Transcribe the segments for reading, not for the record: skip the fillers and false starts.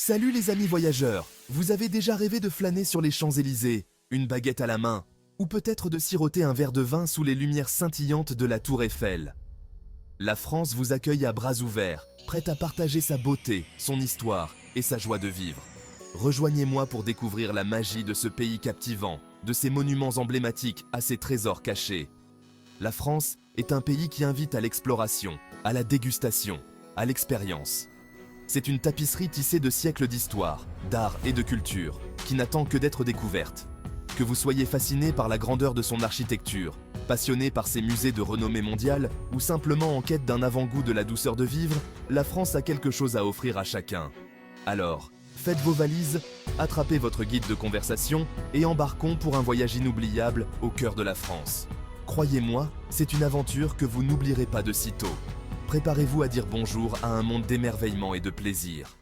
Salut les amis voyageurs, vous avez déjà rêvé de flâner sur les Champs-Élysées, une baguette à la main, ou peut-être de siroter un verre de vin sous les lumières scintillantes de la Tour Eiffel. La France vous accueille à bras ouverts, prête à partager sa beauté, son histoire et sa joie de vivre. Rejoignez-moi pour découvrir la magie de ce pays captivant, de ses monuments emblématiques à ses trésors cachés. La France est un pays qui invite à l'exploration, à la dégustation, à l'expérience. C'est une tapisserie tissée de siècles d'histoire, d'art et de culture, qui n'attend que d'être découverte. Que vous soyez fasciné par la grandeur de son architecture, passionné par ses musées de renommée mondiale, ou simplement en quête d'un avant-goût de la douceur de vivre, la France a quelque chose à offrir à chacun. Alors, faites vos valises, attrapez votre guide de conversation et embarquons pour un voyage inoubliable au cœur de la France. Croyez-moi, c'est une aventure que vous n'oublierez pas de sitôt. Préparez-vous à dire bonjour à un monde d'émerveillement et de plaisir.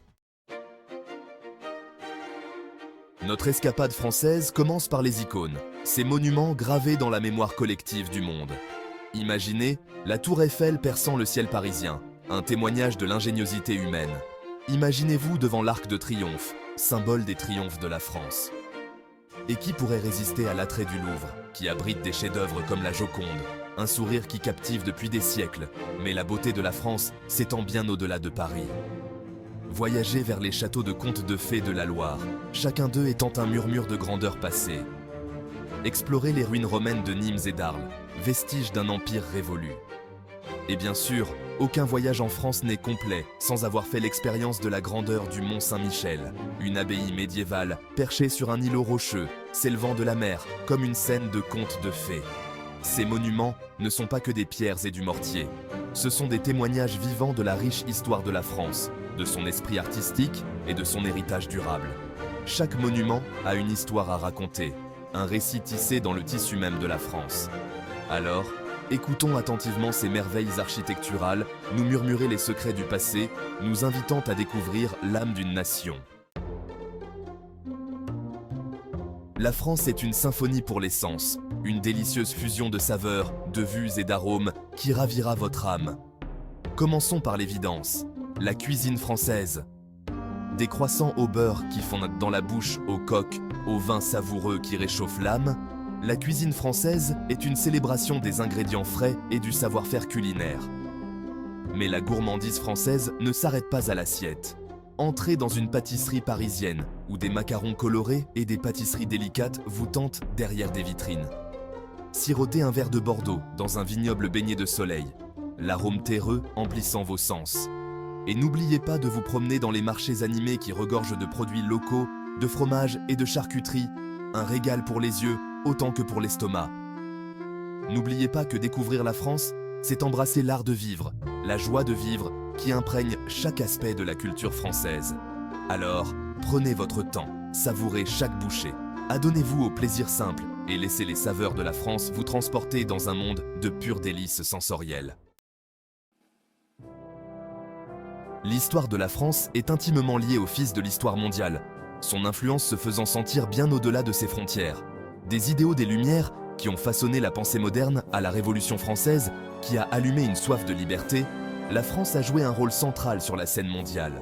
Notre escapade française commence par les icônes, ces monuments gravés dans la mémoire collective du monde. Imaginez la Tour Eiffel perçant le ciel parisien, un témoignage de l'ingéniosité humaine. Imaginez-vous devant l'Arc de Triomphe, symbole des triomphes de la France. Et qui pourrait résister à l'attrait du Louvre, qui abrite des chefs-d'œuvre comme la Joconde, un sourire qui captive depuis des siècles, mais la beauté de la France s'étend bien au-delà de Paris. Voyagez vers les châteaux de contes de fées de la Loire, chacun d'eux étant un murmure de grandeur passée. Explorez les ruines romaines de Nîmes et d'Arles, vestiges d'un empire révolu. Et bien sûr, aucun voyage en France n'est complet sans avoir fait l'expérience de la grandeur du Mont Saint-Michel, une abbaye médiévale perchée sur un îlot rocheux, s'élevant de la mer comme une scène de contes de fées. Ces monuments ne sont pas que des pierres et du mortier. Ce sont des témoignages vivants de la riche histoire de la France, de son esprit artistique et de son héritage durable. Chaque monument a une histoire à raconter, un récit tissé dans le tissu même de la France. Alors, écoutons attentivement ces merveilles architecturales, nous murmurer les secrets du passé, nous invitant à découvrir l'âme d'une nation. La France est une symphonie pour les sens, une délicieuse fusion de saveurs, de vues et d'arômes qui ravira votre âme. Commençons par l'évidence, la cuisine française. Des croissants au beurre qui fondent dans la bouche, au coq, au vin savoureux qui réchauffe l'âme, la cuisine française est une célébration des ingrédients frais et du savoir-faire culinaire. Mais la gourmandise française ne s'arrête pas à l'assiette. Entrez dans une pâtisserie parisienne, où des macarons colorés et des pâtisseries délicates vous tentent derrière des vitrines. Sirotez un verre de Bordeaux dans un vignoble baigné de soleil, l'arôme terreux emplissant vos sens. Et n'oubliez pas de vous promener dans les marchés animés qui regorgent de produits locaux, de fromages et de charcuterie, un régal pour les yeux autant que pour l'estomac. N'oubliez pas que découvrir la France, c'est embrasser l'art de vivre, la joie de vivre qui imprègne chaque aspect de la culture française. Alors, prenez votre temps, savourez chaque bouchée, adonnez-vous au plaisir simple et laissez les saveurs de la France vous transporter dans un monde de pures délices sensorielles. L'histoire de la France est intimement liée au fils de l'histoire mondiale, son influence se faisant sentir bien au-delà de ses frontières. Des idéaux des Lumières qui ont façonné la pensée moderne à la Révolution française, qui a allumé une soif de liberté, la France a joué un rôle central sur la scène mondiale.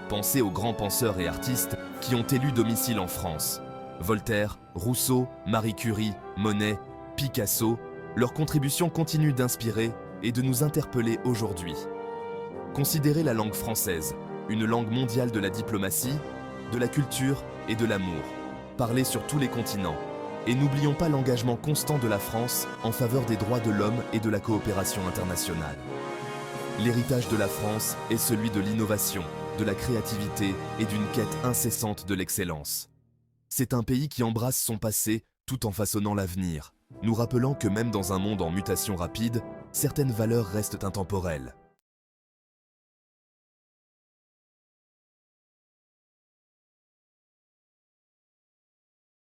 Pensez aux grands penseurs et artistes qui ont élu domicile en France. Voltaire, Rousseau, Marie Curie, Monet, Picasso, leurs contributions continuent d'inspirer et de nous interpeller aujourd'hui. Considérez la langue française, une langue mondiale de la diplomatie, de la culture et de l'amour, parlée sur tous les continents. Et n'oublions pas l'engagement constant de la France en faveur des droits de l'homme et de la coopération internationale. L'héritage de la France est celui de l'innovation, de la créativité et d'une quête incessante de l'excellence. C'est un pays qui embrasse son passé tout en façonnant l'avenir, nous rappelant que même dans un monde en mutation rapide, certaines valeurs restent intemporelles.